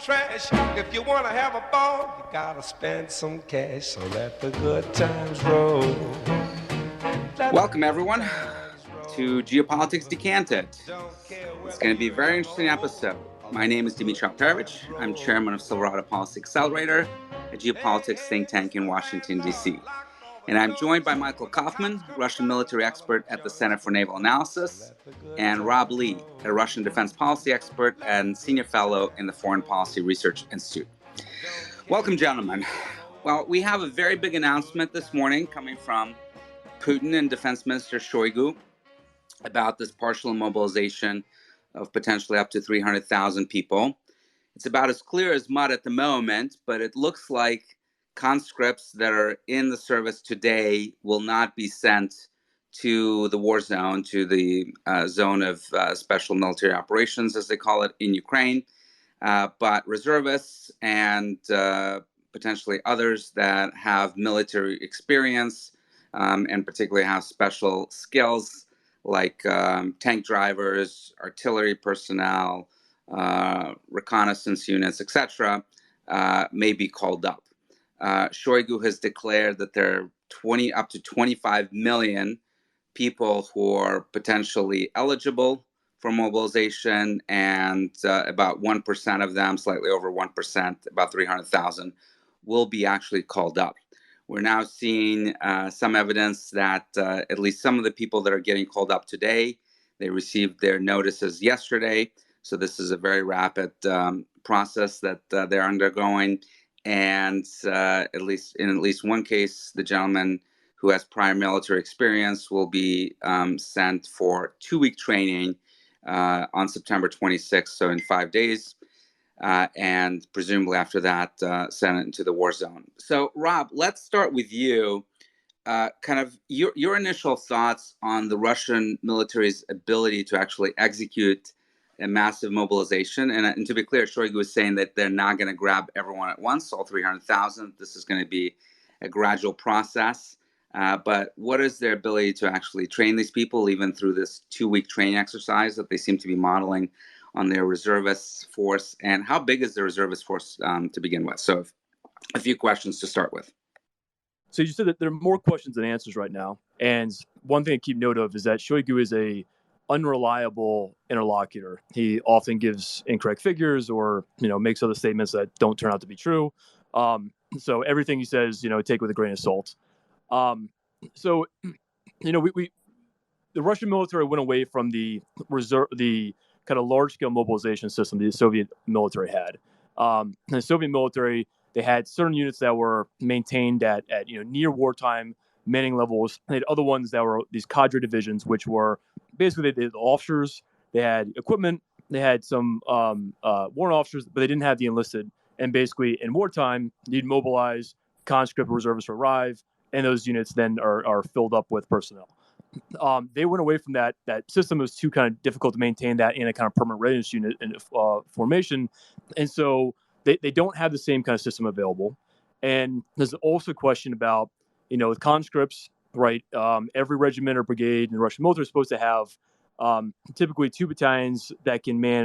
trash. If you want to have a ball, you gotta spend some cash. So let the good times roll. Welcome, everyone, to Geopolitics Decanted. It's going to be a very interesting episode. My name is Dmitry Alperovich. I'm chairman of Silverado Policy Accelerator, a geopolitics think tank in Washington, D.C. And I'm joined by Michael Kaufman, Russian military expert at the Center for Naval Analysis, and Rob Lee, a Russian defense policy expert and senior fellow in the Foreign Policy Research Institute. Welcome, gentlemen. Well, we have a very big announcement this morning coming from Putin and Defense Minister Shoigu about this partial mobilization of potentially up to 300,000 people. It's about as clear as mud at the moment, but it looks like conscripts that are in the service today will not be sent to the war zone, to the zone of special military operations, as they call it, in Ukraine, but reservists and potentially others that have military experience and particularly have special skills like tank drivers, artillery personnel, reconnaissance units, etc., may be called up. Shoigu has declared that there are up to 25 million people who are potentially eligible for mobilization, and about 1% of them, slightly over 1%, about 300,000, will be actually called up. We're now seeing some evidence that at least some of the people that are getting called up today, they received their notices yesterday. So this is a very rapid process that they're undergoing. And at least one case, the gentleman who has prior military experience will be sent for 2-week training on September 26th, so in 5 days. And presumably after that, sent into the war zone. So, Rob, let's start with you. Kind of your initial thoughts on the Russian military's ability to actually execute a massive mobilization. And to be clear, Shoigu is saying that they're not going to grab everyone at once, all 300,000. This is going to be a gradual process. But what is their ability to actually train these people, even through this 2-week training exercise that they seem to be modeling on their reservist force? And how big is the reservist force to begin with? So a few questions to start with. So you said that there are more questions than answers right now. And one thing to keep note of is that Shoigu is a unreliable interlocutor. He often gives incorrect figures or, makes other statements that don't turn out to be true. So everything he says, take with a grain of salt. The Russian military went away from the kind of large-scale mobilization system the Soviet military had. The Soviet military, they had certain units that were maintained at near wartime manning levels. They had other ones that were these cadre divisions, which were basically they had officers, they had equipment, they had some warrant officers, but they didn't have the enlisted. And basically, in wartime, you'd mobilize, conscript reservists arrive, and those units then are filled up with personnel. They went away from that. That system was too kind of difficult to maintain that in a kind of permanent readiness unit formation, and so they don't have the same kind of system available. And there's also a question about with conscripts, right? Every regiment or brigade in the Russian military is supposed to have typically 2 battalions that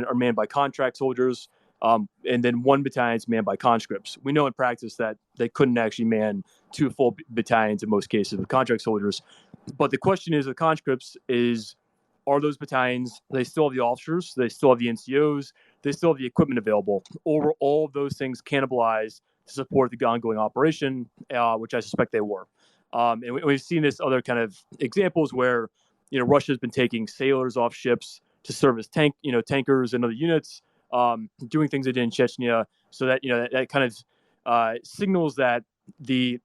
are manned by contract soldiers, and then 1 battalion is manned by conscripts. We know in practice that they couldn't actually man 2 full battalions in most cases with contract soldiers. But the question is, with conscripts, are those battalions, they still have the officers, they still have the NCOs, they still have the equipment available, or were all of those things cannibalized to support the ongoing operation, which I suspect they were. And we've seen this other kind of examples where, Russia has been taking sailors off ships to serve as tankers and other units, doing things they did in Chechnya, so that, that kind of signals that the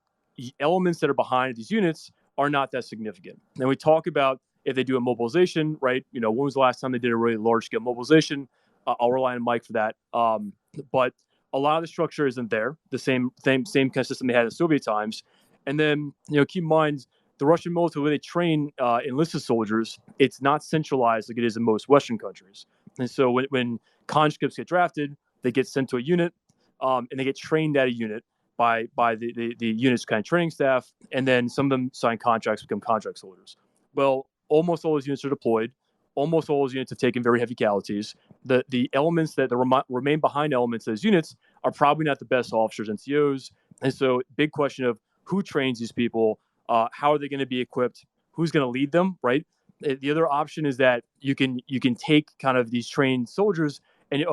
elements that are behind these units are not that significant. And we talk about if they do a mobilization, right? When was the last time they did a really large-scale mobilization? I'll rely on Mike for that. But a lot of the structure isn't there. The same kind of system they had in Soviet times. And then, keep in mind, the Russian military, when they train enlisted soldiers, it's not centralized like it is in most Western countries. And so when conscripts get drafted, they get sent to a unit, and they get trained at a unit by the unit's kind of training staff, and then some of them sign contracts, become contract soldiers. Well, almost all those units are deployed. almost all those units have taken very heavy casualties. The elements that the remain behind elements of those units are probably not the best officers, NCOs. And so big question of who trains these people, how are they going to be equipped, who's going to lead them, right? The other option is that you can take kind of these trained soldiers and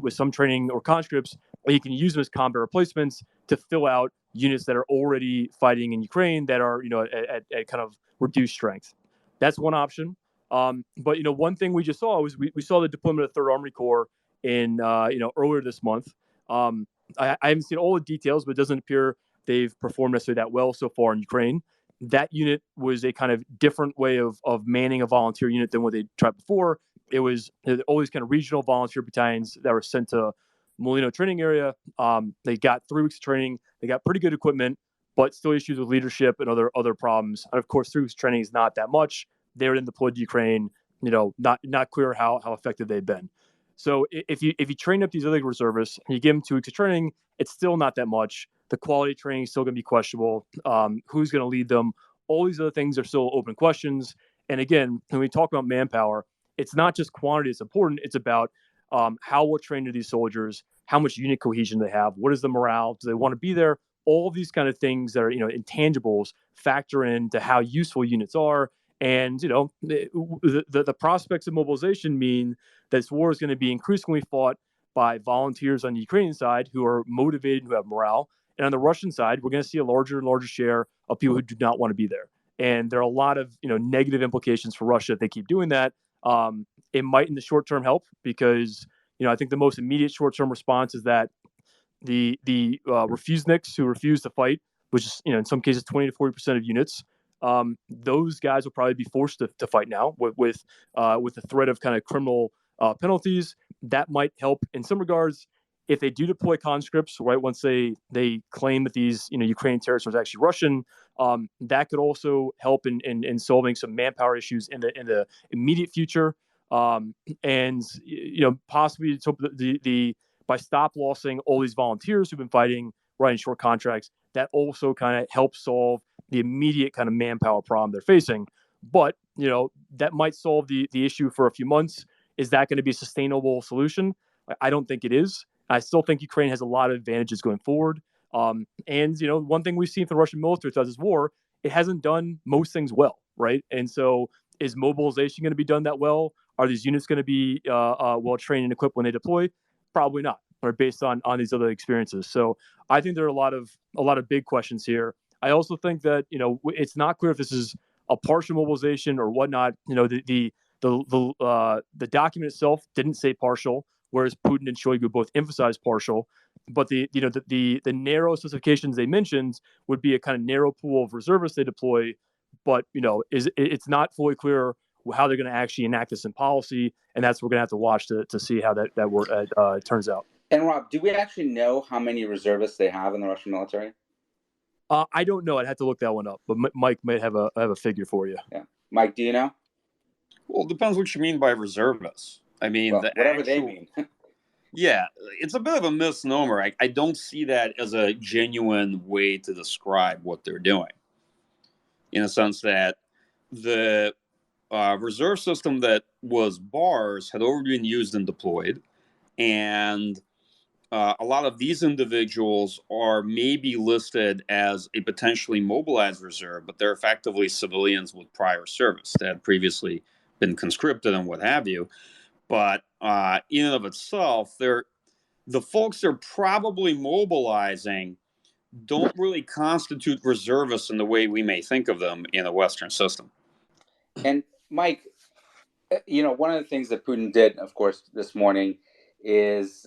with some training or conscripts, or you can use them as combat replacements to fill out units that are already fighting in Ukraine that are at kind of reduced strength. That's one option. But one thing we just saw was we saw the deployment of the Third Army Corps in earlier this month. I haven't seen all the details, but it doesn't appear they've performed necessarily that well so far in Ukraine. That unit was a kind of different way of manning a volunteer unit than what they tried before. It was all these kind of regional volunteer battalions that were sent to Molino training area. They got 3 weeks of training. They got pretty good equipment, but still issues with leadership and other problems. And of course, 3 weeks training is not that much. They were deployed to Ukraine. Not clear how effective they've been. So if you train up these other reservists and you give them 2 weeks of training, it's still not that much. The quality of training is still going to be questionable. Who's going to lead them? All these other things are still open questions. And again, when we talk about manpower, it's not just quantity that's important. It's about how well trained are these soldiers, how much unit cohesion they have, what is the morale, do they want to be there? All of these kind of things that are intangibles factor into how useful units are. And the prospects of mobilization mean that this war is going to be increasingly fought by volunteers on the Ukrainian side who are motivated, who have morale. And on the Russian side, we're going to see a larger and larger share of people who do not want to be there. And there are a lot of negative implications for Russia if they keep doing that. It might in the short term help because I think the most immediate short term response is that the refuseniks who refuse to fight, which is in some cases 20 to 40% of units, those guys will probably be forced to fight now with the threat of kind of criminal penalties. That might help in some regards. If they do deploy conscripts, right, once they claim that these Ukrainian territories are actually Russian, that could also help in solving some manpower issues in the immediate future, and possibly by stop lossing all these volunteers who've been fighting right in short contracts, that also kind of helps solve the immediate kind of manpower problem they're facing. But that might solve the issue for a few months. Is that going to be a sustainable solution? I don't think it is. I still think Ukraine has a lot of advantages going forward. And one thing we've seen from the Russian military throughout this war, it hasn't done most things well, right? And so, is mobilization going to be done that well? Are these units going to be well trained and equipped when they deploy? Probably not, or based on these other experiences. So, I think there are a lot of big questions here. I also think that it's not clear if this is a partial mobilization or whatnot. The document itself didn't say partial, whereas Putin and Shoigu both emphasized partial. But the narrow specifications they mentioned would be a kind of narrow pool of reservists they deploy. But it's not fully clear how they're going to actually enact this in policy, and that's what we're going to have to watch to see how that turns out. And Rob, do we actually know how many reservists they have in the Russian military? I don't know. I'd have to look that one up, but Mike might have a figure for you. Yeah, Mike, do you know? Well, it depends what you mean by reservists. I mean, whatever they mean. Yeah, it's a bit of a misnomer. I don't see that as a genuine way to describe what they're doing, in a sense that the reserve system that was bars had already been used and deployed, and a lot of these individuals are maybe listed as a potentially mobilized reserve, but they're effectively civilians with prior service that had previously been conscripted and what have you. But in and of itself, the folks they're probably mobilizing don't really constitute reservists in the way we may think of them in a Western system. And Mike, one of the things that Putin did, of course, this morning is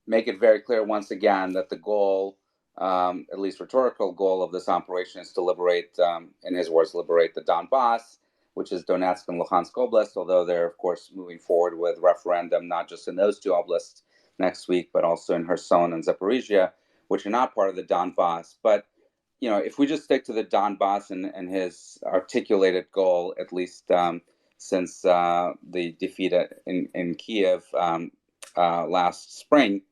make it very clear once again that the goal, at least rhetorical goal of this operation, is to liberate, in his words, liberate the Donbass, which is Donetsk and Luhansk Oblast, although they're, of course, moving forward with referendum, not just in those two oblasts next week, but also in Kherson and Zaporizhia, which are not part of the Donbass. But, if we just stick to the Donbass and his articulated goal, at least since the defeat in Kiev last spring,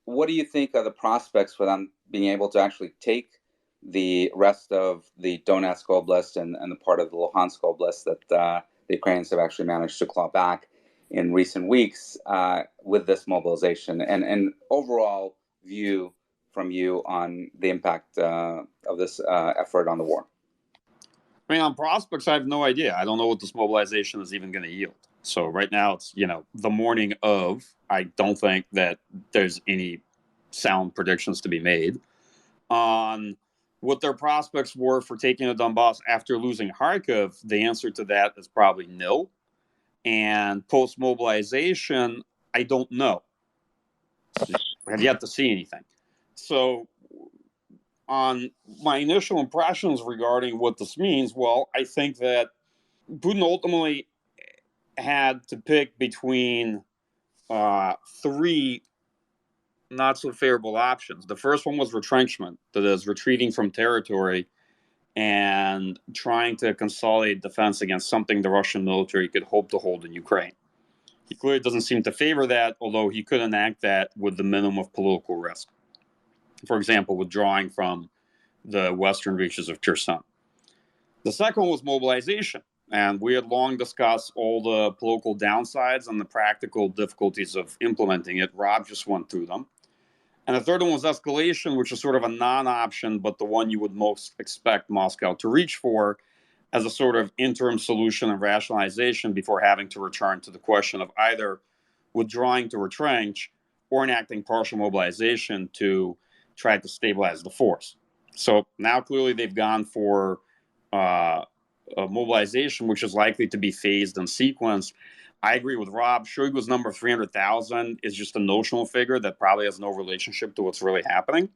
what do you think are the prospects for them being able to actually take the rest of the Donetsk Oblast and the part of the Luhansk Oblast the Ukrainians have actually managed to claw back in recent weeks with this mobilization, and overall view from you on the impact of this effort on the war. I mean, on prospects, I have no idea. I don't know what this mobilization is even going to yield. So right now, it's the morning of. I don't think that there's any sound predictions to be made on what their prospects were for taking the Donbass after losing Kharkiv. The answer to that is probably nil. And post mobilization, I don't know. I have yet to see anything. So on my initial impressions regarding what this means, well, I think that Putin ultimately had to pick between three not so favorable options. The first one was retrenchment, that is, retreating from territory and trying to consolidate defense against something the Russian military could hope to hold in Ukraine. He clearly doesn't seem to favor that, although he could enact that with the minimum of political risk. For example, withdrawing from the western reaches of Kherson. The second one was mobilization, and we had long discussed all the political downsides and the practical difficulties of implementing it. Rob just went through them. And the third one was escalation, which is sort of a non-option, but the one you would most expect Moscow to reach for as a sort of interim solution and rationalization before having to return to the question of either withdrawing to retrench or enacting partial mobilization to try to stabilize the force. So now clearly they've gone for a mobilization, which is likely to be phased in sequence. I agree with Rob. Shoigu's number 300,000 is just a notional figure that probably has no relationship to what's really happening.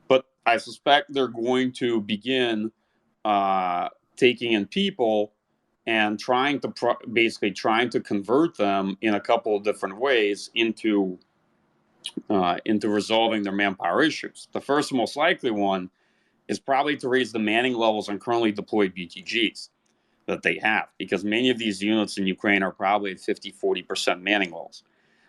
But I suspect they're going to begin taking in people and trying to convert them in a couple of different ways into resolving their manpower issues. The first and most likely one is probably to raise the manning levels on currently deployed BTGs that they have, because many of these units in Ukraine are probably at 50-40% manning levels.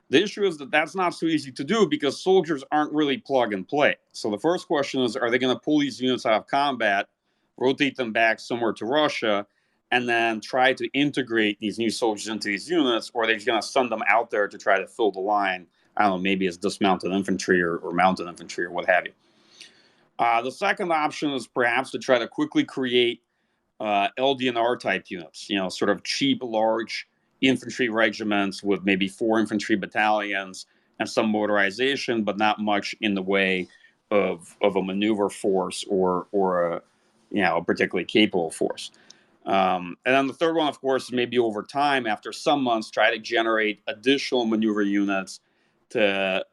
The issue is that that's not so easy to do because soldiers aren't really plug and play. So the first question is, are they going to pull these units out of combat, rotate them back somewhere to Russia, and then try to integrate these new soldiers into these units, or are they going to send them out there to try to fill the line, I don't know, maybe as dismounted infantry or mounted infantry or what have you. The second option is perhaps to try to quickly create LDNR type units, sort of cheap, large infantry regiments with maybe 4 infantry battalions and some motorization, but not much in the way of a maneuver force or a particularly capable force. And then the third one, of course, is maybe over time, after some months, try to generate additional maneuver units to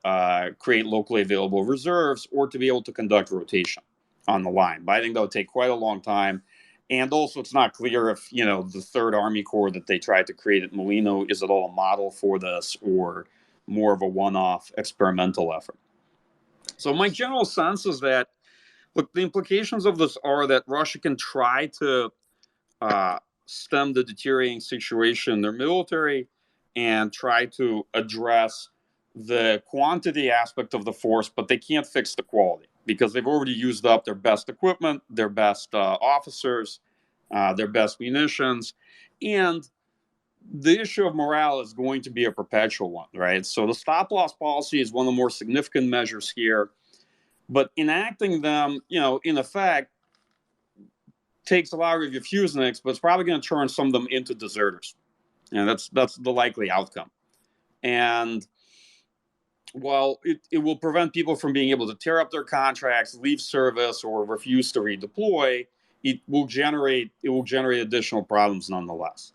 create locally available reserves or to be able to conduct rotation on the line. But I think that would take quite a long time. And also, it's not clear if, the Third Army Corps that they tried to create at Molino is at all a model for this or more of a one-off experimental effort. So my general sense is that, look, the implications of this are that Russia can try to stem the deteriorating situation in their military and try to address the quantity aspect of the force, but they can't fix the quality because they've already used up their best equipment, their best officers, their best munitions, and the issue of morale is going to be a perpetual one, right? So the stop-loss policy is one of the more significant measures here, but enacting them, in effect, takes a lot of refuseniks, but it's probably going to turn some of them into deserters. And that's the likely outcome. And while it will prevent people from being able to tear up their contracts, leave service, or refuse to redeploy, it will generate additional problems nonetheless.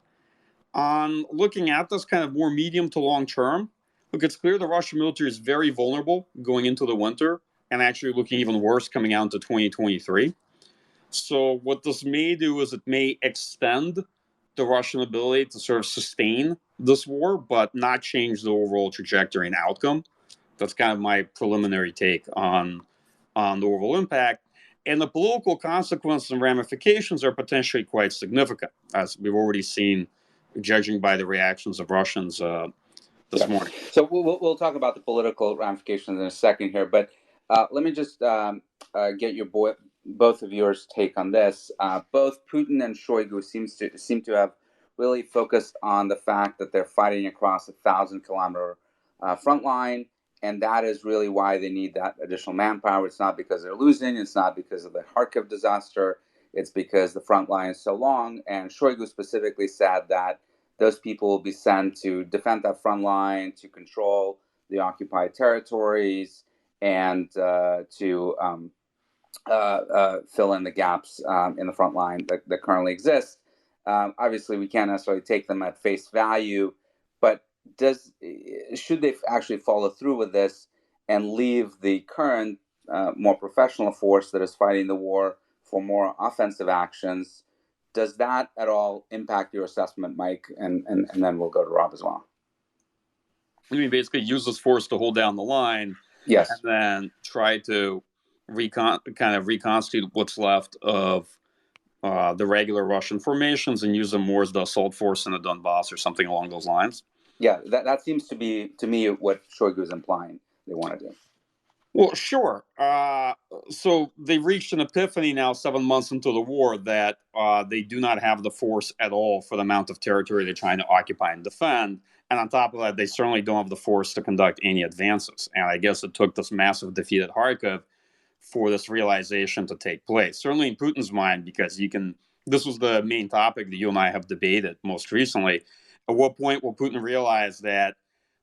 On looking at this kind of more medium to long term, look, it's clear the Russian military is very vulnerable going into the winter and actually looking even worse coming out into 2023. So what this may do is it may extend the Russian ability to sort of sustain this war, but not change the overall trajectory and outcome. That's kind of my preliminary take on the overall impact. And the political consequences and ramifications are potentially quite significant, as we've already seen, judging by the reactions of Russians this morning. So we'll talk about the political ramifications in a second here, but let me just get both of yours take on this. Both Putin and Shoigu seem to have really focused on the fact that they're fighting across 1,000-kilometer front line, and that is really why they need that additional manpower. It's not because they're losing. It's not because of the Kharkiv disaster. It's because the front line is so long. And Shoigu specifically said that those people will be sent to defend that front line, to control the occupied territories, and to fill in the gaps in the front line that currently exist. Obviously, we can't necessarily take them at face value, but should they actually follow through with this and leave the current more professional force that is fighting the war for more offensive actions? Does that at all impact your assessment, Mike? And then we'll go to Rob as well. You mean basically use this force to hold down the line, yes, and then try to kind of reconstitute what's left of the regular Russian formations and use them more as the assault force in the Donbass or something along those lines? Yeah, that seems to be, to me, what Shoigu is implying they want to do. Well, sure. So they reached an epiphany now 7 months into the war that they do not have the force at all for the amount of territory they're trying to occupy and defend. And on top of that, they certainly don't have the force to conduct any advances. And I guess it took this massive defeat at Kharkiv for this realization to take place. Certainly in Putin's mind, because this was the main topic that you and I have debated most recently. At what point will Putin realize that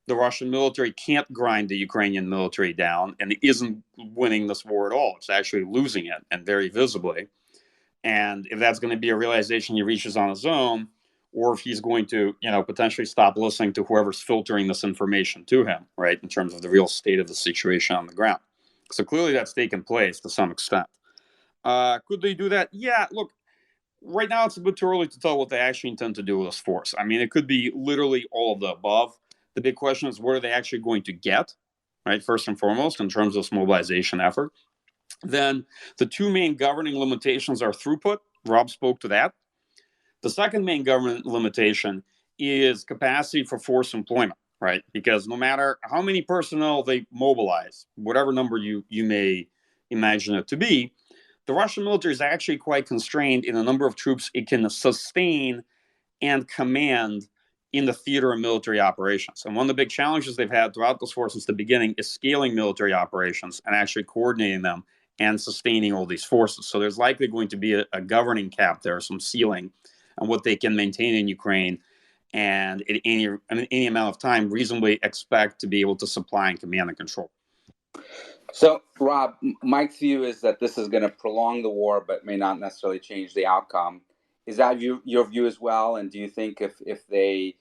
the Russian military can't grind the Ukrainian military down and isn't winning this war at all? It's actually losing it, and very visibly. And if that's going to be a realization he reaches on his own, or if he's going to, potentially stop listening to whoever's filtering this information to him, right, in terms of the real state of the situation on the ground. So clearly that's taken place to some extent. Could they do that? Yeah, look, right now it's a bit too early to tell what they actually intend to do with this force. I mean, it could be literally all of the above. The big question is, what are they actually going to get, right, first and foremost, in terms of this mobilization effort? Then the two main governing limitations are throughput. Rob spoke to that. The second main government limitation is capacity for force employment, right? Because no matter how many personnel they mobilize, whatever number you may imagine it to be, the Russian military is actually quite constrained in the number of troops it can sustain and command in the theater of military operations. And one of the big challenges they've had throughout this war since the beginning is scaling military operations and actually coordinating them and sustaining all these forces. So there's likely going to be a governing cap there, some ceiling on what they can maintain in Ukraine, and at any amount of time reasonably expect to be able to supply and command and control. So, Rob, Mike's view is that this is going to prolong the war, but may not necessarily change the outcome. Is that your view as well? And do you think if they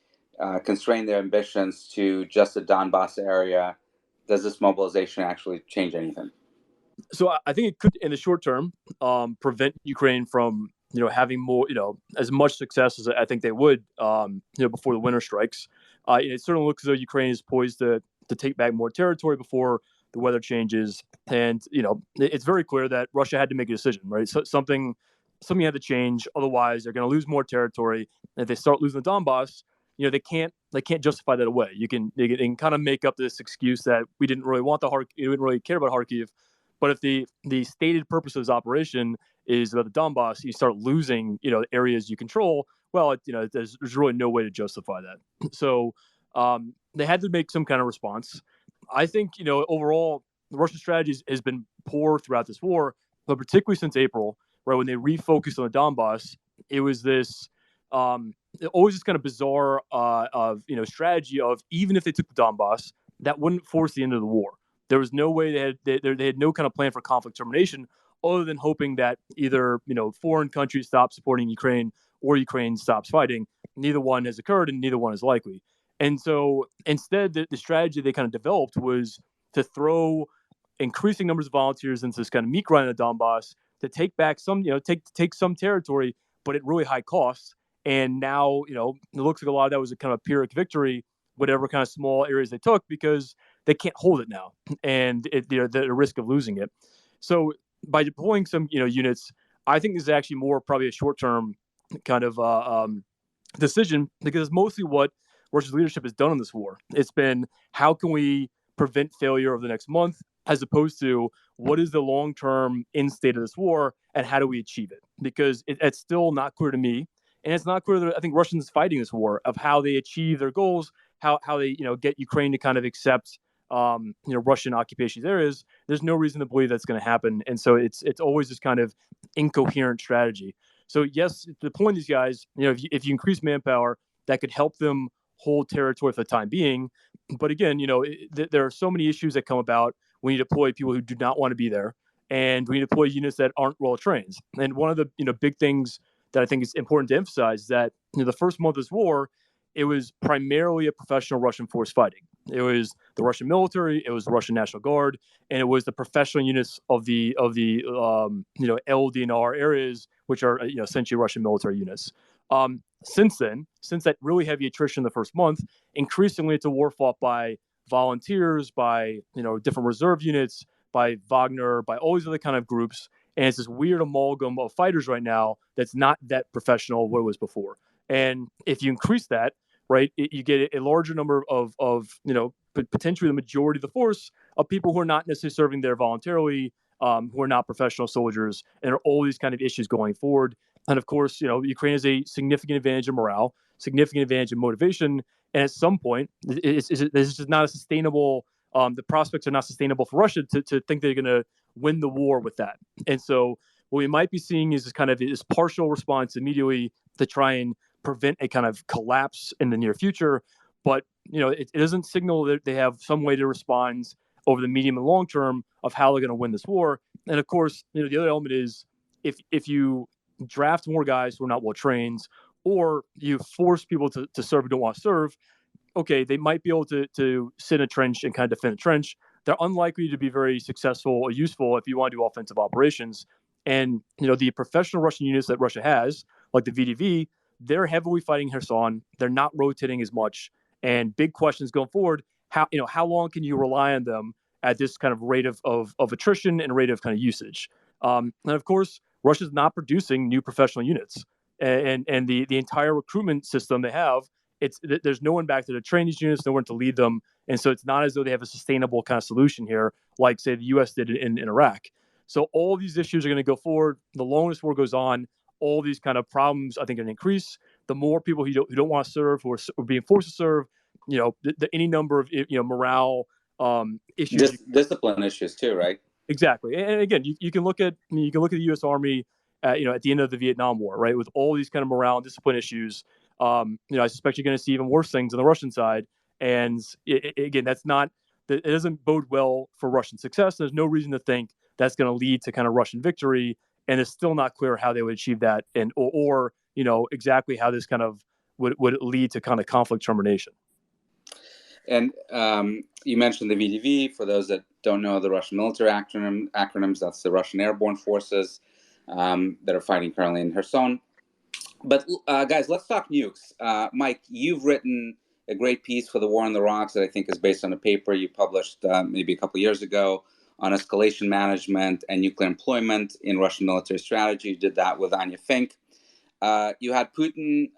constrain their ambitions to just the Donbass area, does this mobilization actually change anything? So I think it could, in the short term, prevent Ukraine from having more, as much success as I think they would, before the winter strikes. It certainly looks as though Ukraine is poised to take back more territory before the weather changes, and it's very clear that Russia had to make a decision, right? So something had to change, otherwise they're going to lose more territory. And if they start losing the Donbass, they can't justify that away. They can kind of make up this excuse that we didn't really want we didn't really care about Kharkiv. But if the stated purpose of this operation is about the Donbass, you start losing, areas you control. Well, there's really no way to justify that. So they had to make some kind of response. I think, overall, the Russian strategy has been poor throughout this war, but particularly since April, right, when they refocused on the Donbass, it was this always this kind of bizarre strategy of, even if they took the Donbass, that wouldn't force the end of the war. There was no way they had no kind of plan for conflict termination, other than hoping that either foreign countries stop supporting Ukraine or Ukraine stops fighting. Neither one has occurred, and neither one is likely. And so instead, the strategy they kind of developed was to throw increasing numbers of volunteers into this kind of meat grind in the Donbass to take back some, take some territory, but at really high costs. And now, it looks like a lot of that was a kind of a Pyrrhic victory, whatever kind of small areas they took, because they can't hold it now, and they're at the risk of losing it. So by deploying some, units, I think this is actually more probably a short-term kind of decision, because it's mostly what Russia's leadership has done in this war. It's been, how can we prevent failure over the next month, as opposed to what is the long-term end state of this war and how do we achieve it? Because it's still not clear to me and it's not clear that I think Russians fighting this war of how they achieve their goals, how they get Ukraine to kind of accept Russian occupation areas. There's no reason to believe that's going to happen, and so it's always this kind of incoherent strategy. So yes, to the point, these guys, if you increase manpower, that could help them hold territory for the time being. But again, there are so many issues that come about when you deploy people who do not want to be there, and when you deploy units that aren't well trained. And one of the big things that I think is important to emphasize is that the first month of this war, it was primarily a professional Russian force fighting. It was the Russian military, it was the Russian National Guard, and it was the professional units of the LDNR areas, which are essentially Russian military units. Since then, since that really heavy attrition in the first month, increasingly it's a war fought by volunteers, by different reserve units, by Wagner, by all these other kind of groups, and it's this weird amalgam of fighters right now that's not that professional what it was before. And if you increase that, right, you get a larger number of potentially the majority of the force of people who are not necessarily serving there voluntarily, who are not professional soldiers, and there are all these kind of issues going forward. And of course, Ukraine has a significant advantage in morale, significant advantage in motivation, and at some point, this is just not a sustainable. The prospects are not sustainable for Russia to think they're going to win the war with that. And so, what we might be seeing is this partial response immediately to try and prevent a kind of collapse in the near future. But it doesn't signal that they have some way to respond over the medium and long term of how they're going to win this war. And of course, the other element is if you draft more guys who are not well trained, or you force people to serve who don't want to serve, okay, they might be able to sit in a trench and kind of defend a trench. They're unlikely to be very successful or useful if you want to do offensive operations. And the professional Russian units that Russia has, like the VDV, they're heavily fighting Kherson. They're not rotating as much. And big questions going forward: how long can you rely on them at this kind of rate of attrition and rate of kind of usage? And of course, Russia's not producing new professional units, and the entire recruitment system they have, there's no one back there to train these units, no one to lead them, and so it's not as though they have a sustainable kind of solution here, like say the U.S. did in Iraq. So all these issues are going to go forward. The longer this war goes on, all these kind of problems, I think, are going to increase. The more people who don't want to serve, who are being forced to serve, any number of morale issues, discipline issues too, right? Exactly. And again, you can look at the U.S. Army, at the end of the Vietnam War, right, with all these kind of morale and discipline issues. I suspect you're going to see even worse things on the Russian side. And again, it doesn't bode well for Russian success. There's no reason to think that's going to lead to kind of Russian victory. And it's still not clear how they would achieve that, and or exactly how this kind of would lead to kind of conflict termination. And you mentioned the VDV. For those that don't know the Russian military acronyms, that's the Russian Airborne Forces that are fighting currently in Kherson. But guys, let's talk nukes. Mike, you've written a great piece for the War on the Rocks that I think is based on a paper you published maybe a couple of years ago on escalation management and nuclear employment in Russian military strategy. You did that with Anya Fink. You had Putin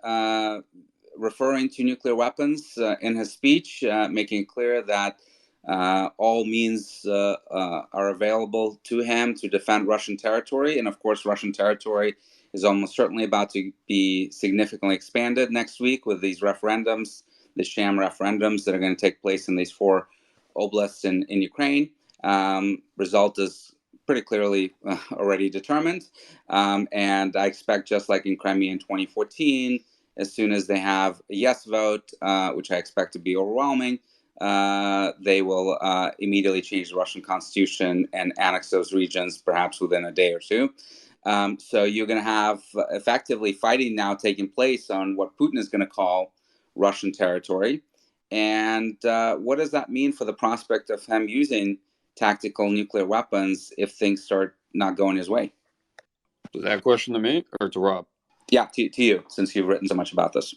referring to nuclear weapons in his speech, making it clear that all means are available to him to defend Russian territory. And of course, Russian territory is almost certainly about to be significantly expanded next week with these referendums, the sham referendums that are going to take place in these 4 oblasts in Ukraine. Result is pretty clearly already determined. And I expect, just like in Crimea in 2014, as soon as they have a yes vote, which I expect to be overwhelming, they will immediately change the Russian constitution and annex those regions, perhaps within a day or two. So you're going to have effectively fighting now taking place on what Putin is going to call Russian territory. And what does that mean for the prospect of him using tactical nuclear weapons if things start not going his way? Is that a question to me or to Rob? Yeah, to you, since you've written so much about this.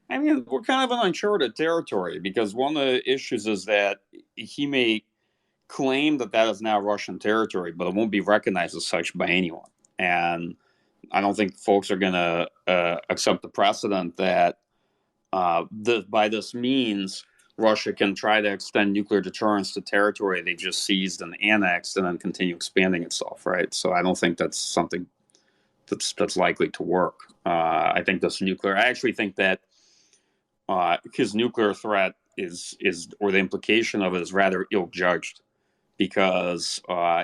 I mean, we're kind of in uncharted territory because one of the issues is that he may claim that is now Russian territory, but it won't be recognized as such by anyone. And I don't think folks are going to accept the precedent that by this means, Russia can try to extend nuclear deterrence to territory they just seized and annexed and then continue expanding itself, right? So I don't think that's something that's likely to work. I think this nuclear. I actually think that his nuclear threat is or the implication of it is rather ill-judged, because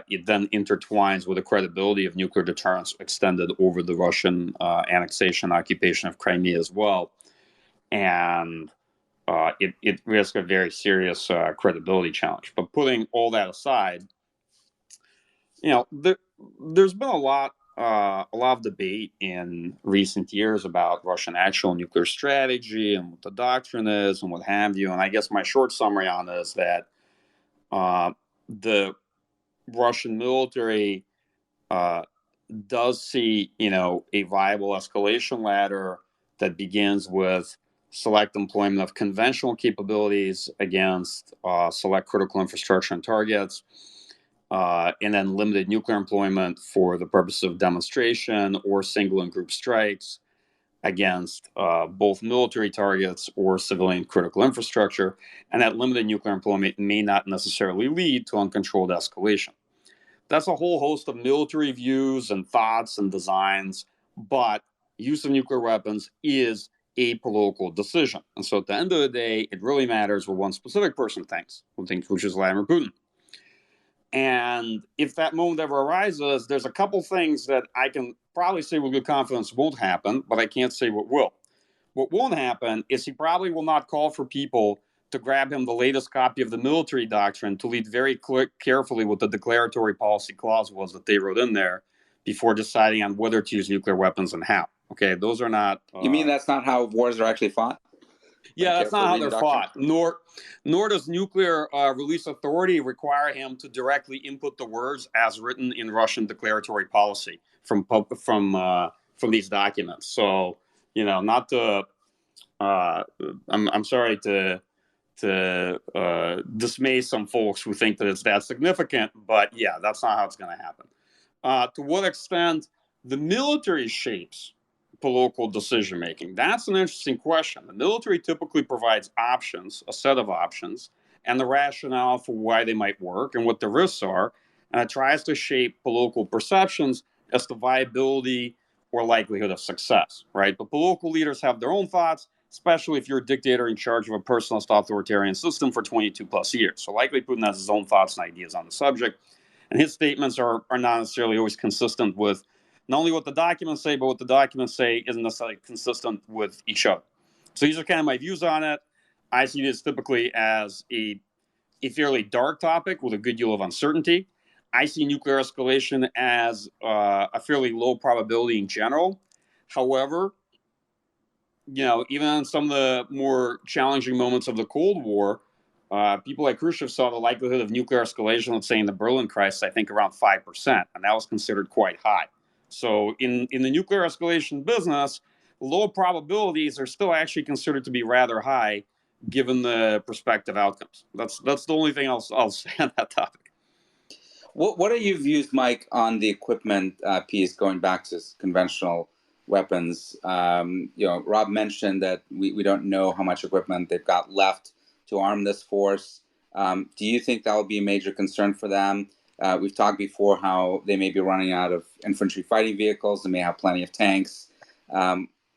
it then intertwines with the credibility of nuclear deterrence extended over the Russian annexation, occupation of Crimea as well, and it risks a very serious credibility challenge. But putting all that aside, there's been a lot of debate in recent years about Russian actual nuclear strategy and what the doctrine is and what have you. And I guess my short summary on this is that the Russian military does see, a viable escalation ladder that begins with select employment of conventional capabilities against select critical infrastructure and targets, and then limited nuclear employment for the purpose of demonstration or single and group strikes against both military targets or civilian critical infrastructure. And that limited nuclear employment may not necessarily lead to uncontrolled escalation. That's a whole host of military views and thoughts and designs, but use of nuclear weapons is a political decision. And so at the end of the day, it really matters what one specific person thinks, which is Vladimir Putin. And if that moment ever arises, there's a couple things that I can probably say with good confidence won't happen, but I can't say what will. What won't happen is he probably will not call for people to grab him the latest copy of the military doctrine to read very carefully what the declaratory policy clause was that they wrote in there before deciding on whether to use nuclear weapons and how. Okay, those are not... You mean that's not how wars are actually fought? Yeah, that's not how they're fought. Nor does nuclear release authority require him to directly input the words as written in Russian declaratory policy from these documents. So, not to... I'm sorry to dismay some folks who think that it's that significant, but yeah, that's not how it's going to happen. To what extent the military shapes political decision making? That's an interesting question. The military typically provides options, a set of options, and the rationale for why they might work and what the risks are, and it tries to shape political perceptions as to viability or likelihood of success, right? But political leaders have their own thoughts, especially if you're a dictator in charge of a personalist authoritarian system for 22 plus years. So likely Putin has his own thoughts and ideas on the subject, and his statements are not necessarily always consistent with not only what the documents say, but what the documents say isn't necessarily consistent with each other. So these are kind of my views on it. I see this typically as a fairly dark topic with a good deal of uncertainty. I see nuclear escalation as a fairly low probability in general. However, even on some of the more challenging moments of the Cold War, people like Khrushchev saw the likelihood of nuclear escalation, let's say in the Berlin crisis, I think around 5%, and that was considered quite high. So in the nuclear escalation business, low probabilities are still actually considered to be rather high, given the prospective outcomes. That's the only thing I'll say on that topic. What are your views, Mike, on the equipment piece, going back to conventional weapons? Rob mentioned that we don't know how much equipment they've got left to arm this force. Do you think that will be a major concern for them? We've talked before how they may be running out of infantry fighting vehicles. They may have plenty of tanks.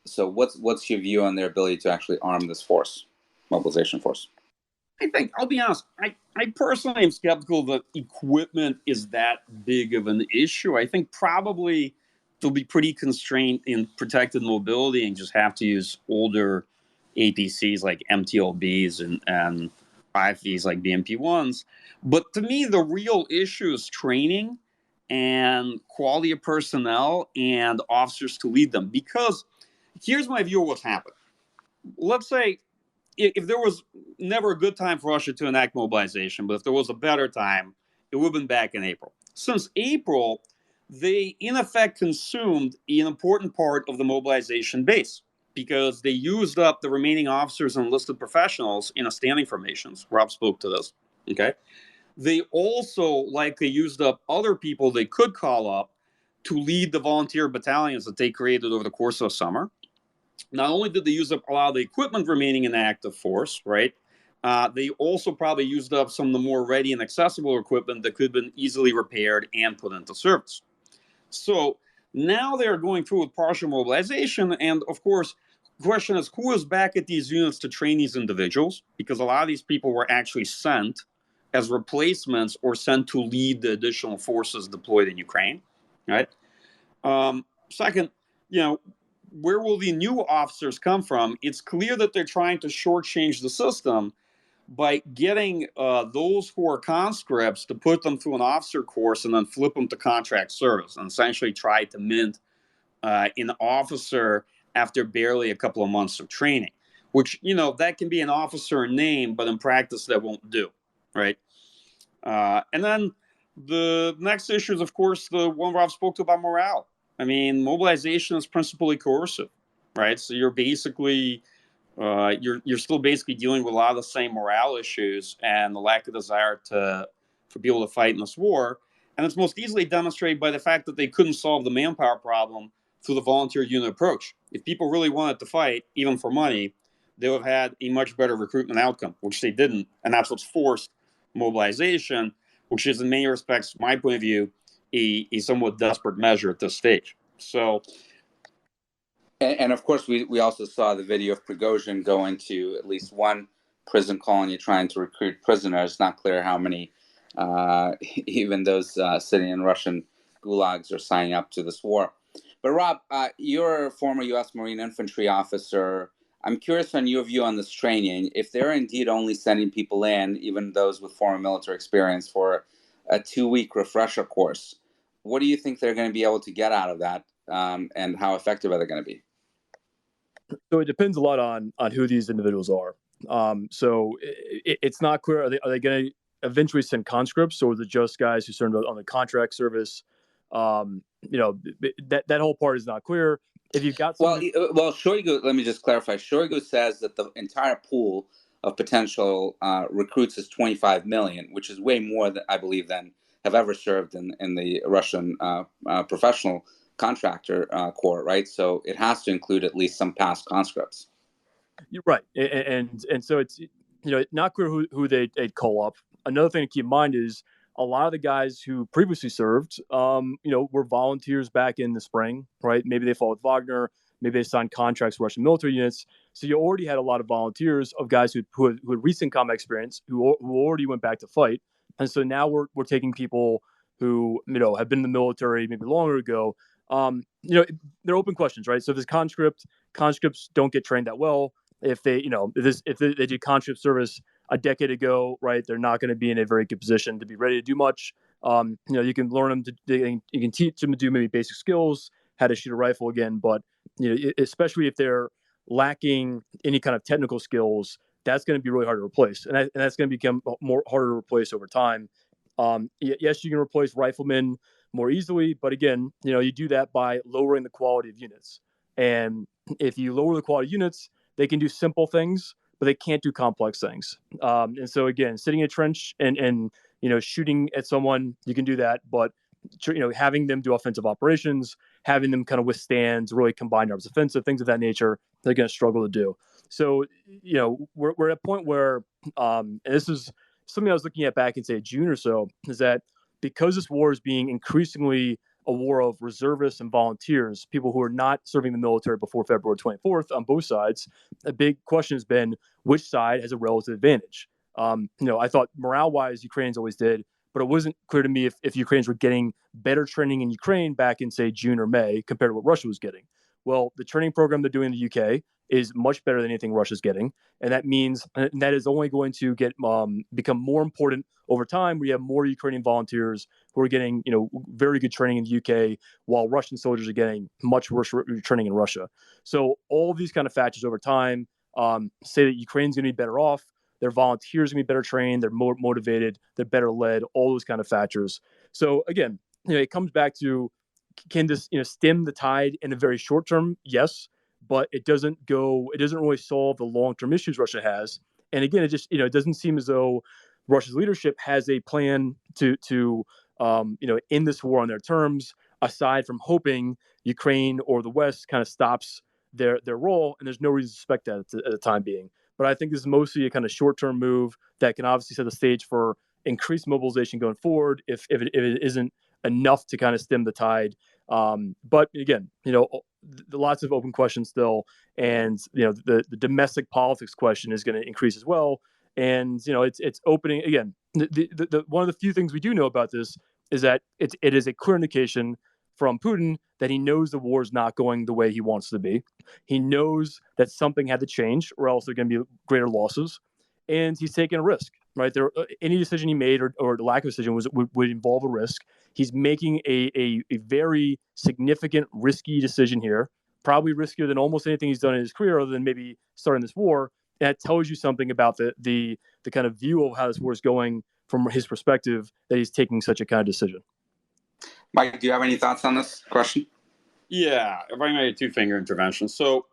So what's your view on their ability to actually arm this force, mobilization force? I think, I'll be honest, I personally am skeptical that equipment is that big of an issue. I think probably they'll be pretty constrained in protected mobility and just have to use older APCs like MTLBs and IFVs like BMP-1s. But to me, the real issue is training and quality of personnel and officers to lead them. Because here's my view of what's happened. Let's say if there was never a good time for Russia to enact mobilization, but if there was a better time, it would have been back in April. Since April, they in effect consumed an important part of the mobilization base because they used up the remaining officers and enlisted professionals in a standing formations. Rob spoke to this. Okay. They also likely used up other people they could call up to lead the volunteer battalions that they created over the course of summer. Not only did they use up a lot of the equipment remaining in active force, right? They also probably used up some of the more ready and accessible equipment that could have been easily repaired and put into service. So Now they are going through with partial mobilization. And of course, the question is who is back at these units to train these individuals? Because a lot of these people were actually sent as replacements or sent to lead the additional forces deployed in Ukraine, right? Second, where will the new officers come from? It's clear that they're trying to shortchange the system by getting those who are conscripts to put them through an officer course and then flip them to contract service and essentially try to mint an officer after barely a couple of months of training, which, that can be an officer in name, but in practice that won't do, right? And then the next issue is, of course, the one Rob spoke to about morale. I mean, mobilization is principally coercive, right? So you're basically you're still basically dealing with a lot of the same morale issues and the lack of desire for people to fight in this war. And it's most easily demonstrated by the fact that they couldn't solve the manpower problem through the volunteer unit approach. If people really wanted to fight, even for money, they would have had a much better recruitment outcome, which they didn't. And that's what's forced mobilization, which is in many respects, from my point of view, a somewhat desperate measure at this stage. So, and of course, we also saw the video of Prigozhin go into at least one prison colony trying to recruit prisoners. Not clear how many, even those sitting in Russian gulags are signing up to this war. But Rob, you're a former U.S. Marine infantry officer. I'm curious on your view on this training. If they're indeed only sending people in, even those with former military experience, for a 2-week refresher course, what do you think they're going to be able to get out of that, and how effective are they going to be? So it depends a lot on who these individuals are. So it's not clear. Are they going to eventually send conscripts, or are they just guys who served on the contract service? That whole part is not clear. If you've got well, Shoigu, let me just clarify. Shoigu says that the entire pool of potential recruits is 25 million, which is way more than I believe than have ever served in the Russian professional contractor corps, right? So it has to include at least some past conscripts. You're right, and so it's not clear who they'd call up. Another thing to keep in mind is a lot of the guys who previously served, were volunteers back in the spring, right? Maybe they fought with Wagner, maybe they signed contracts with Russian military units. So you already had a lot of volunteers of guys who had recent combat experience, who already went back to fight, and so now we're taking people who have been in the military maybe longer ago. They're open questions, right? So if there's conscripts don't get trained that well. If they did conscript service a decade ago, right, they're not going to be in a very good position to be ready to do much. You can learn them you can teach them to do maybe basic skills, how to shoot a rifle again, but especially if they're lacking any kind of technical skills, that's going to be really hard to replace, and that's going to become more harder to replace over time. Yes, you can replace riflemen more easily, but again, you do that by lowering the quality of units. And if you lower the quality of units, they can do simple things, but they can't do complex things. And so again, sitting in a trench and shooting at someone, you can do that, but having them do offensive operations, having them kind of withstand really combined arms offensive, things of that nature, they're going to struggle to do. So we're at a point where, and this is something I was looking at back in say June or so, is that because this war is being increasingly a war of reservists and volunteers, people who are not serving the military before February 24th on both sides, a big question has been which side has a relative advantage. I thought morale-wise, Ukrainians always did, but it wasn't clear to me if Ukrainians were getting better training in Ukraine back in, say, June or May compared to what Russia was getting. Well, the training program they're doing in the UK is much better than anything Russia's getting, and that means that is only going to become more important over time. We have more Ukrainian volunteers who are getting very good training in the UK, while Russian soldiers are getting much worse training in Russia. So all of these kind of factors over time say that Ukraine's going to be better off. Their volunteers are going to be better trained. They're more motivated. They're better led. All those kind of factors. So again, it comes back to, can this stem the tide in the very short term? Yes, but it doesn't really solve the long term issues Russia has. And again, it just it doesn't seem as though Russia's leadership has a plan to end this war on their terms, aside from hoping Ukraine or the West kind of stops their role. And there's no reason to suspect that at the time being. But I think this is mostly a kind of short-term move that can obviously set the stage for increased mobilization going forward if it isn't enough to kind of stem the tide But again, lots of open questions still, and the domestic politics question is going to increase as well. And it's opening again. The one of the few things we do know about this is that it is a clear indication from Putin that he knows the war is not going the way he wants to be. He knows that something had to change, or else there are going to be greater losses, and he's taking a risk. Right there, any decision he made or the lack of decision would involve a risk. He's making a very significant, risky decision here, probably riskier than almost anything he's done in his career, other than maybe starting this war. And that tells you something about the kind of view of how this war is going from his perspective, that he's taking such a kind of decision. Mike, do you have any thoughts on this question? Yeah, if I made a two-finger intervention. So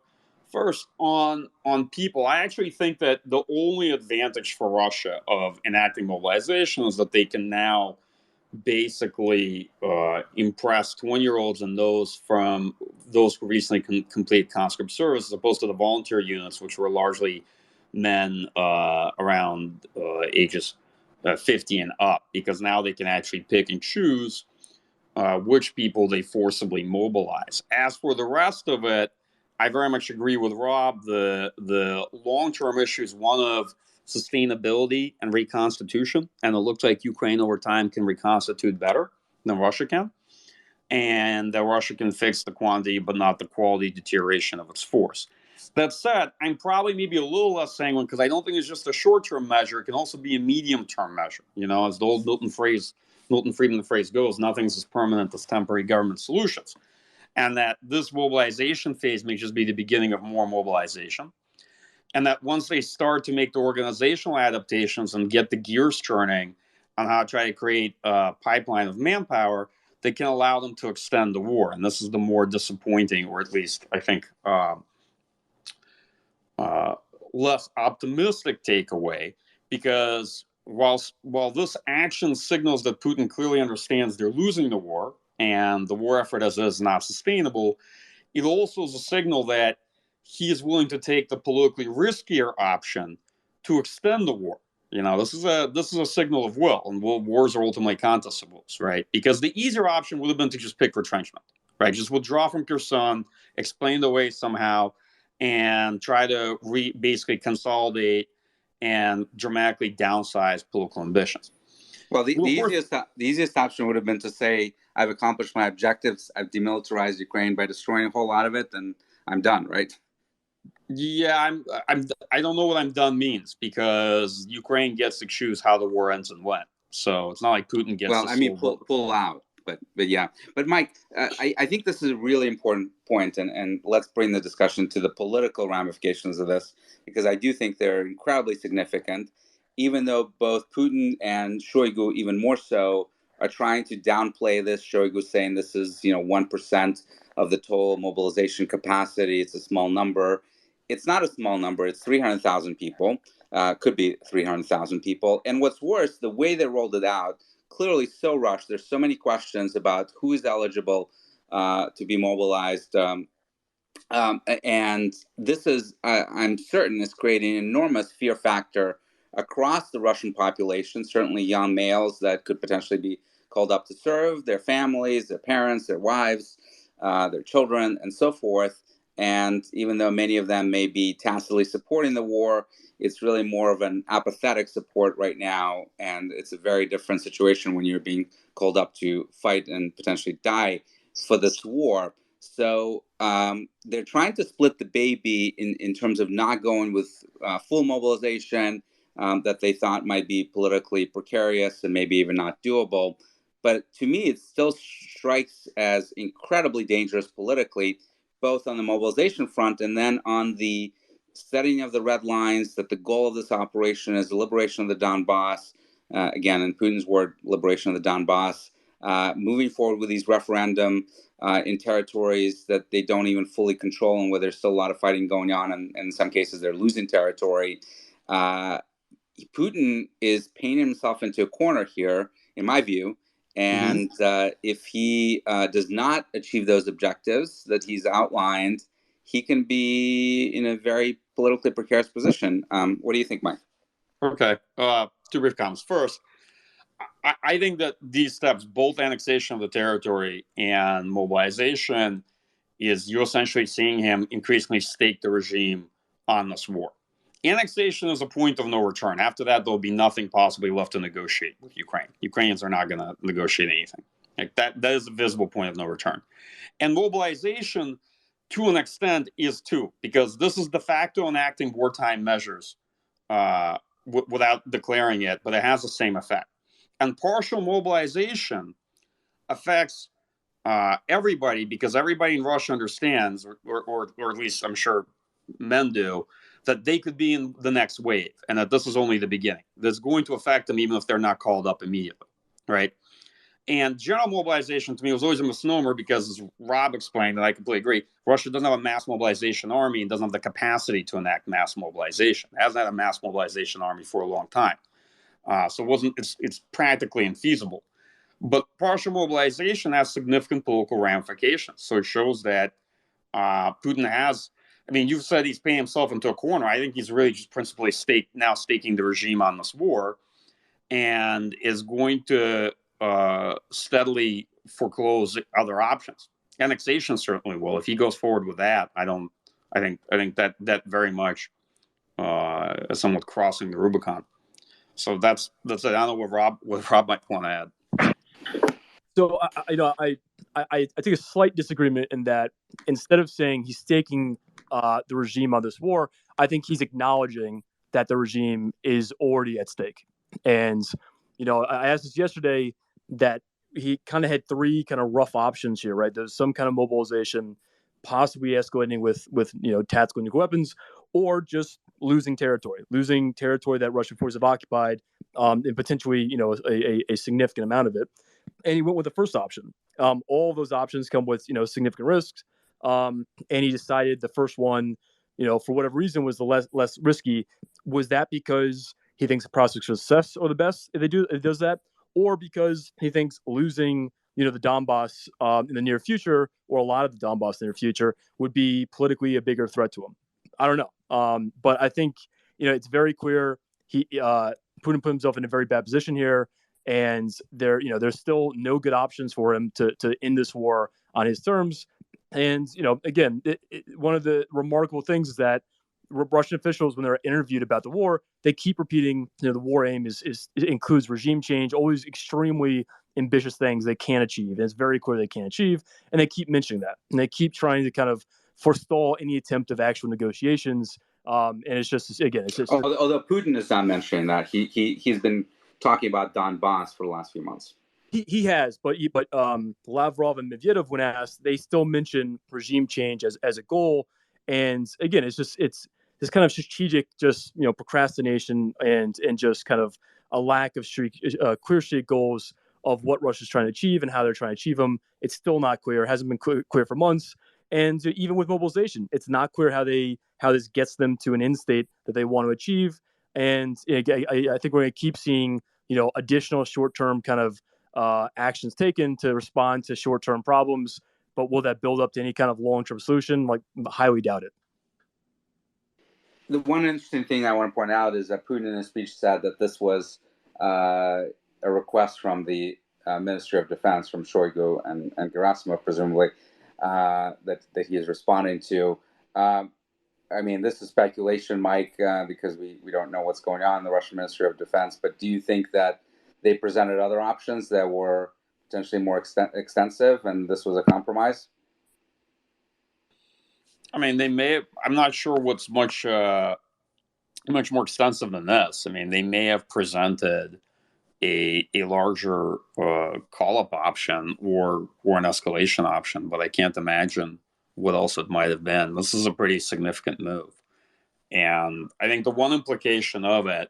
first, on people, I actually think that the only advantage for Russia of enacting mobilization is that they can now basically impress 20-year-olds and those who recently completed conscript service, as opposed to the volunteer units, which were largely men around ages 50 and up, because now they can actually pick and choose which people they forcibly mobilize. As for the rest of it, I very much agree with Rob. The long-term issue is one of sustainability and reconstitution, and it looks like Ukraine over time can reconstitute better than Russia can, and that Russia can fix the quantity but not the quality deterioration of its force. That said, I'm probably maybe a little less sanguine, because I don't think it's just a short-term measure. It can also be a medium-term measure. As the old Milton Friedman phrase goes, nothing's as permanent as temporary government solutions. And that this mobilization phase may just be the beginning of more mobilization. And that once they start to make the organizational adaptations and get the gears turning on how to try to create a pipeline of manpower, they can allow them to extend the war. And this is the more disappointing, or at least I think less optimistic takeaway, because while this action signals that Putin clearly understands they're losing the war and the war effort as is not sustainable, it also is a signal that he is willing to take the politically riskier option to extend the war. This is a signal of will, and wars are ultimately contestables, right? Because the easier option would have been to just pick retrenchment, right? Just withdraw from Kherson, explain the way somehow, and try to basically consolidate and dramatically downsize political ambitions. Well, the easiest option would have been to say, I've accomplished my objectives, I've demilitarized Ukraine by destroying a whole lot of it, and I'm done, right? Yeah, I don't know what I'm done means, because Ukraine gets to choose how the war ends and when. So it's not like Putin gets to pull out. But yeah. But Mike, I think this is a really important point, and let's bring the discussion to the political ramifications of this, because I do think they're incredibly significant, even though both Putin and Shoigu, even more so, are trying to downplay this. Shoigu saying this is 1% of the total mobilization capacity. It's a small number. It's not a small number. It's 300,000 people. Could be 300,000 people. And what's worse, the way they rolled it out, clearly so rushed. There's so many questions about who is eligible to be mobilized. And this is, I'm certain, is creating an enormous fear factor across the Russian population, certainly young males that could potentially be called up to serve, their families, their parents, their wives, their children, and so forth. And even though many of them may be tacitly supporting the war, it's really more of an apathetic support right now. And it's a very different situation when you're being called up to fight and potentially die for this war. So they're trying to split the baby in terms of not going with full mobilization that they thought might be politically precarious and maybe even not doable. But to me, it still strikes as incredibly dangerous politically, both on the mobilization front and then on the setting of the red lines, that the goal of this operation is the liberation of the Donbass. Again, in Putin's word, liberation of the Donbass. Moving forward with these referendum in territories that they don't even fully control, and where there's still a lot of fighting going on, and in some cases they're losing territory. Putin is painting himself into a corner here, in my view. And if he does not achieve those objectives that he's outlined, he can be in a very politically precarious position. What do you think, Mike? Okay. Two brief comments. First, I think that these steps, both annexation of the territory and mobilization, is you're essentially seeing him increasingly stake the regime on this war. Annexation is a point of no return. After that, there'll be nothing possibly left to negotiate with Ukraine. Ukrainians are not going to negotiate anything. Like that is a visible point of no return. And mobilization, to an extent, is too, because this is de facto enacting wartime measures without declaring it, but it has the same effect. And partial mobilization affects everybody, because everybody in Russia understands, or at least I'm sure men do, that they could be in the next wave, and that this is only the beginning. That's going to affect them even if they're not called up immediately, right? And general mobilization to me was always a misnomer, because, as Rob explained, and I completely agree, Russia doesn't have a mass mobilization army and doesn't have the capacity to enact mass mobilization. It hasn't had a mass mobilization army for a long time. So it's practically infeasible. But partial mobilization has significant political ramifications. So it shows that Putin has, I mean, you've said he's paying himself into a corner. I think he's really just principally staking the regime on this war, and is going to steadily foreclose other options. Annexation certainly will. If he goes forward with that, I think that very much is somewhat crossing the Rubicon. So that's it. I don't know what Rob might want to add. So I think a slight disagreement in that instead of saying he's staking the regime on this war, I think he's acknowledging that the regime is already at stake. And I asked this yesterday, that he kind of had three kind of rough options here, right? There's some kind of mobilization, possibly escalating with tactical nuclear weapons, or just losing territory that Russian forces have occupied, and potentially a significant amount of it. And he went with the first option. All of those options come with significant risks, and he decided the first one, for whatever reason, was the less risky. Was that because he thinks the prospects of success are the best if it does that, or because he thinks losing the Donbass in the near future, or a lot of the Donbass in the near future, would be politically a bigger threat to him? I don't know, but I think it's very clear Putin put himself in a very bad position here. And there's still no good options for him to end this war on his terms. And again, one of the remarkable things is that Russian officials, when they're interviewed about the war, they keep repeating, the war aim it includes regime change, always extremely ambitious things they can't achieve. And it's very clear they can't achieve, and they keep mentioning that, and they keep trying to kind of forestall any attempt of actual negotiations. And it's just although Putin is not mentioning that, he's been talking about Donbass for the last few months. He has, but Lavrov and Medvedev, when asked, they still mention regime change as a goal. And again, it's this kind of strategic, procrastination and just kind of a lack of clear street goals of what Russia's trying to achieve and how they're trying to achieve them. It's still not clear. It hasn't been clear for months. And even with mobilization, it's not clear how this gets them to an end state that they want to achieve. And I think we're going to keep seeing additional short-term kind of actions taken to respond to short-term problems. But will that build up to any kind of long-term solution? Highly doubt it. The one interesting thing I want to point out is that Putin in his speech said that this was a request from the Ministry of Defense, from Shoigu and Gerasimov, presumably, that he is responding to. I mean, this is speculation, Mike, because we don't know what's going on in the Russian Ministry of Defense. But do you think that they presented other options that were potentially more extensive, and this was a compromise? I mean, they may have, I'm not sure what's much more extensive than this. I mean, they may have presented a larger call-up option or an escalation option, but I can't imagine what else it might have been. This is a pretty significant move. And I think the one implication of it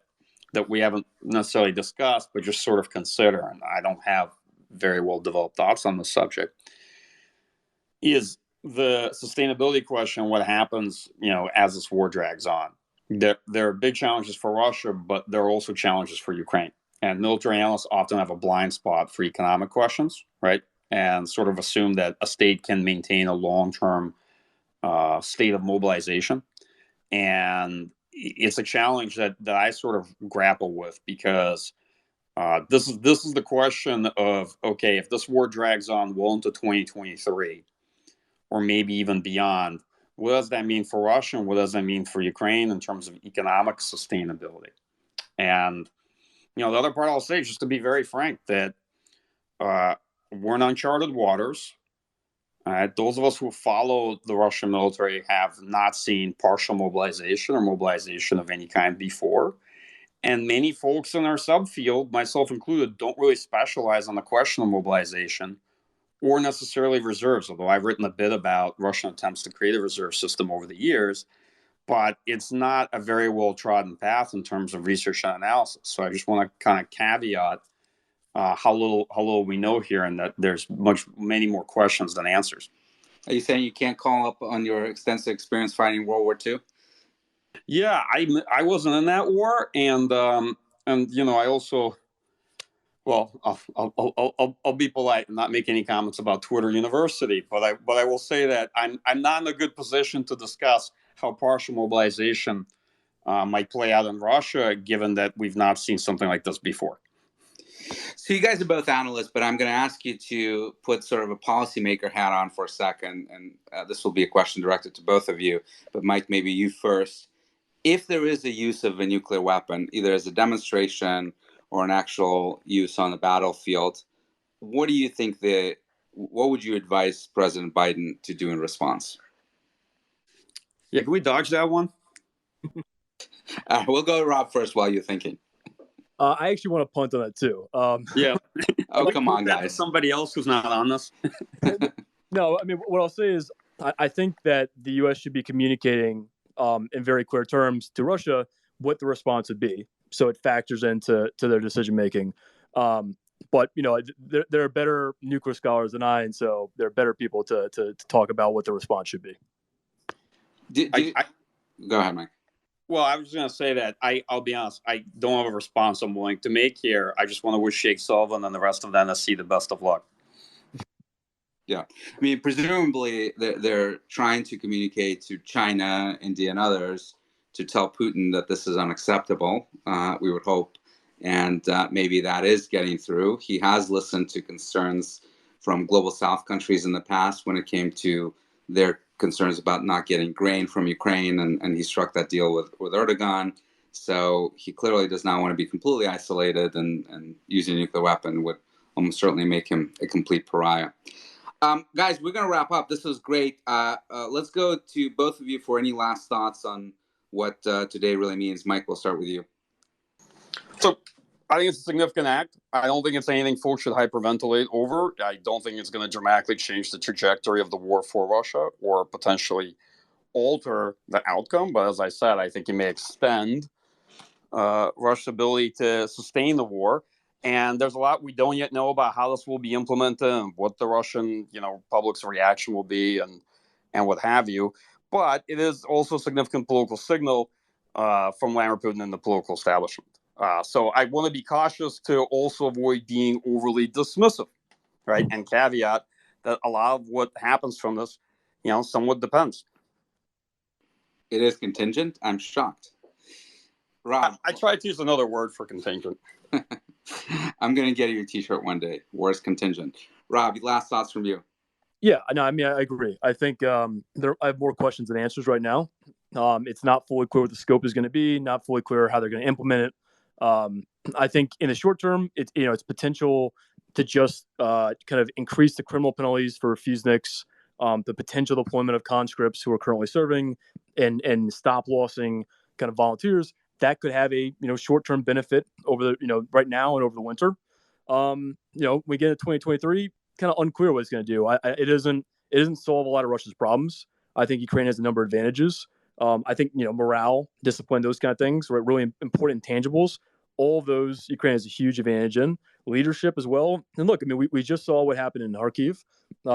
that we haven't necessarily discussed, but just sort of consider, and I don't have very well developed thoughts on the subject, is the sustainability question, what happens, as this war drags on. There are big challenges for Russia, but there are also challenges for Ukraine. And military analysts often have a blind spot for economic questions, right? And sort of assume that a state can maintain a long-term state of mobilization. And it's a challenge that I sort of grapple with, because This is the question of, okay, if this war drags on well into 2023, or maybe even beyond, what does that mean for Russia, and what does that mean for Ukraine in terms of economic sustainability? And the other part I'll say, just to be very frank, that we're in uncharted waters. Those of us who follow the Russian military have not seen partial mobilization or mobilization of any kind before. And many folks in our subfield, myself included, don't really specialize on the question of mobilization or necessarily reserves, although I've written a bit about Russian attempts to create a reserve system over the years. But it's not a very well-trodden path in terms of research and analysis. So I just want to kind of caveat how little we know here, and that there's many more questions than answers. Are you saying you can't call up on your extensive experience fighting World War II? Yeah, I wasn't in that war, and I also, well, I'll be polite and not make any comments about Twitter University, but I will say that I'm not in a good position to discuss how partial mobilization might play out in Russia, given that we've not seen something like this before. So you guys are both analysts, but I'm going to ask you to put sort of a policymaker hat on for a second, and this will be a question directed to both of you. But Mike, maybe you first. If there is a use of a nuclear weapon, either as a demonstration or an actual use on the battlefield, what do you think what would you advise President Biden to do in response? Yeah, can we dodge that one? We'll go to Rob first while you're thinking. I actually want to punt on that too. Yeah. Oh, come on, guys. Somebody else who's not on this. No, I mean, what I'll say is I think that the U.S. should be communicating in very clear terms to Russia what the response would be, so it factors into their decision making. But there are better nuclear scholars than I, and so there are better people to talk about what the response should be. Go ahead, Mike. Well, I was going to say that I'll be honest, I don't have a response I'm willing to make here. I just want to wish Sheikh Sullivan and the rest of the NSC the best of luck. Yeah. I mean, presumably they're trying to communicate to China, India, and others to tell Putin that this is unacceptable, we would hope. And maybe that is getting through. He has listened to concerns from global South countries in the past when it came to their concerns about not getting grain from Ukraine, and he struck that deal with Erdogan. So he clearly does not want to be completely isolated, and using a nuclear weapon would almost certainly make him a complete pariah. Guys, we're going to wrap up. This was great. Let's go to both of you for any last thoughts on what today really means. Mike, we'll start with you. So I think it's a significant act. I don't think it's anything folks should hyperventilate over. I don't think it's going to dramatically change the trajectory of the war for Russia or potentially alter the outcome. But as I said, I think it may extend Russia's ability to sustain the war. And there's a lot we don't yet know about how this will be implemented and what the Russian, public's reaction will be and what have you. But it is also a significant political signal from Vladimir Putin and the political establishment. So I want to be cautious to also avoid being overly dismissive, right? And caveat that a lot of what happens from this, somewhat depends. It is contingent. I'm shocked. Rob. I tried to use another word for contingent. I'm going to get you a t-shirt one day. War is contingent. Rob, last thoughts from you. Yeah, no, I mean, I agree. I think I have more questions than answers right now. It's not fully clear what the scope is going to be, not fully clear how they're going to implement it. I think in the short term, it's potential to just kind of increase the criminal penalties for refuseniks, the potential deployment of conscripts who are currently serving, and stop lossing kind of volunteers. That could have a short-term benefit over the right now and over the winter. We get into 2023, kind of unclear what it's going to do. It doesn't solve a lot of Russia's problems. I think Ukraine has a number of advantages. I think morale, discipline, those kind of things, right? Really important intangibles. All of those Ukraine has a huge advantage in. Leadership as well. And look, I mean, we just saw what happened in Kharkiv.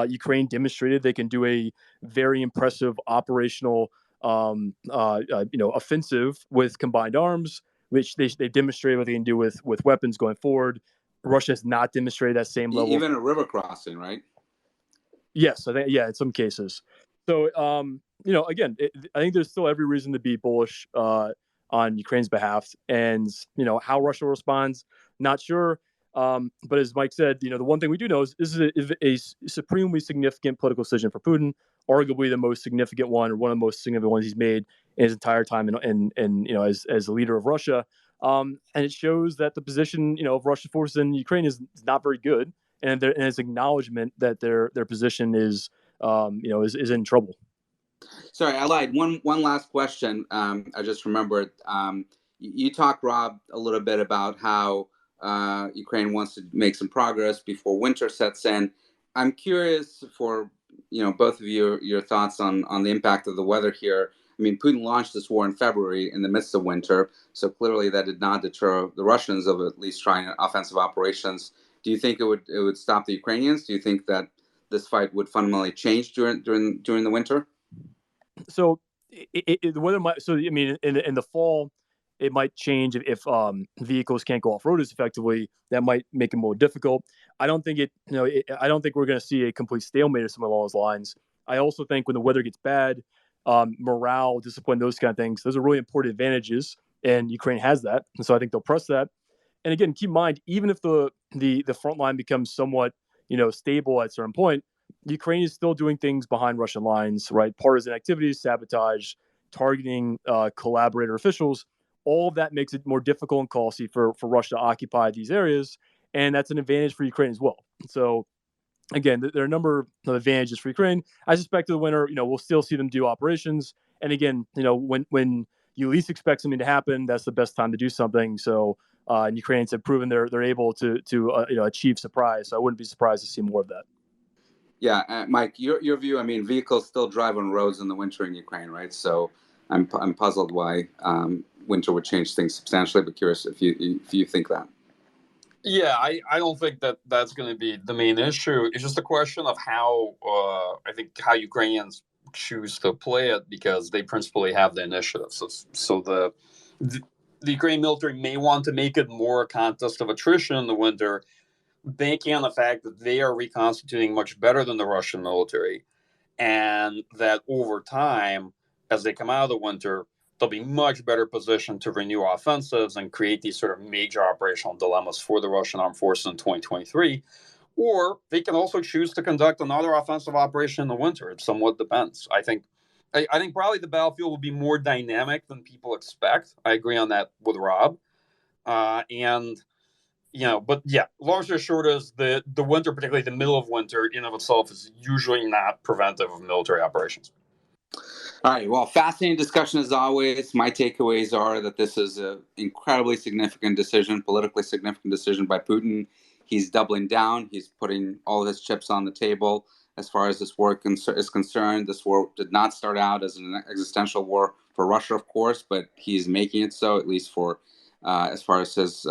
Ukraine demonstrated they can do a very impressive operational offensive with combined arms, which they demonstrated what they can do with weapons going forward. Russia has not demonstrated that same level. Even a river crossing, right? Yes, I think, yeah, in some cases. So, again, I think there's still every reason to be bullish on Ukraine's behalf. And, how Russia responds, not sure. But as Mike said, the one thing we do know is this is a supremely significant political decision for Putin, arguably the most significant one, or one of the most significant ones he's made in his entire time as the leader of Russia. And it shows that the position, of Russian forces in Ukraine is not very good, and it's acknowledgement that their position is in trouble. Sorry, I lied. One last question. I just remembered. You talked, Rob, a little bit about how Ukraine wants to make some progress before winter sets in. I'm curious for both of you your thoughts on the impact of the weather here. I mean, Putin launched this war in February in the midst of winter, so clearly that did not deter the Russians of at least trying offensive operations. Do you think it would stop the Ukrainians? Do you think that this fight would fundamentally change during the winter? So the weather might. So I mean, in the fall, it might change if vehicles can't go off road as effectively. That might make it more difficult. I don't think I don't think we're going to see a complete stalemate or something along those lines. I also think when the weather gets bad, morale, discipline, those kind of things, those are really important advantages, and Ukraine has that, and so I think they'll press that. And again, keep in mind, even if the front line becomes somewhat stable at a certain point, Ukraine is still doing things behind Russian lines, right? Partisan activities, sabotage, targeting collaborator officials. All of that makes it more difficult and costly for Russia to occupy these areas, and that's an advantage for Ukraine as well. So again, there are a number of advantages for Ukraine. I suspect in the winter, we'll still see them do operations. And again, when you least expect something to happen, that's the best time to do something. So, and Ukrainians have proven they're able to achieve surprise. So I wouldn't be surprised to see more of that. Yeah, Mike, your view. I mean, vehicles still drive on roads in the winter in Ukraine, right? So I'm puzzled why winter would change things substantially. But curious if you think that. Yeah, I don't think that's going to be the main issue. It's just a question of how I think how Ukrainians choose to play it, because they principally have the initiative. So the Ukrainian military may want to make it more a contest of attrition in the winter, banking on the fact that they are reconstituting much better than the Russian military, and that over time, as they come out of the winter, they'll be much better positioned to renew offensives and create these sort of major operational dilemmas for the Russian armed forces in 2023. Or they can also choose to conduct another offensive operation in the winter. It somewhat depends. I think probably the battlefield will be more dynamic than people expect. I agree on that with Rob. But yeah, long story short is the winter, particularly the middle of winter in of itself, is usually not preventive of military operations. All right. Well, fascinating discussion as always. My takeaways are that this is an incredibly significant decision, politically significant decision by Putin. He's doubling down. He's putting all of his chips on the table. As far as this war is concerned, this war did not start out as an existential war for Russia, of course, but he's making it so, at least for as far as his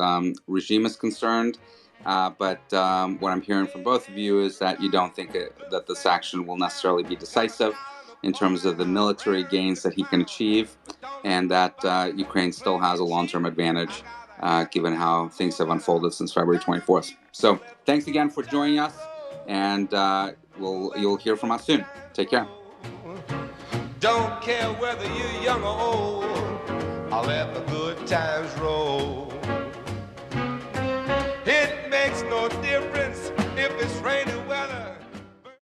regime is concerned. But what I'm hearing from both of you is that you don't think that this action will necessarily be decisive in terms of the military gains that he can achieve, and that Ukraine still has a long-term advantage given how things have unfolded since February 24th. So thanks again for joining us, and you'll hear from us soon. Take care. Don't care whether you're young or old, I'll let the good times roll. It makes no difference if it's raining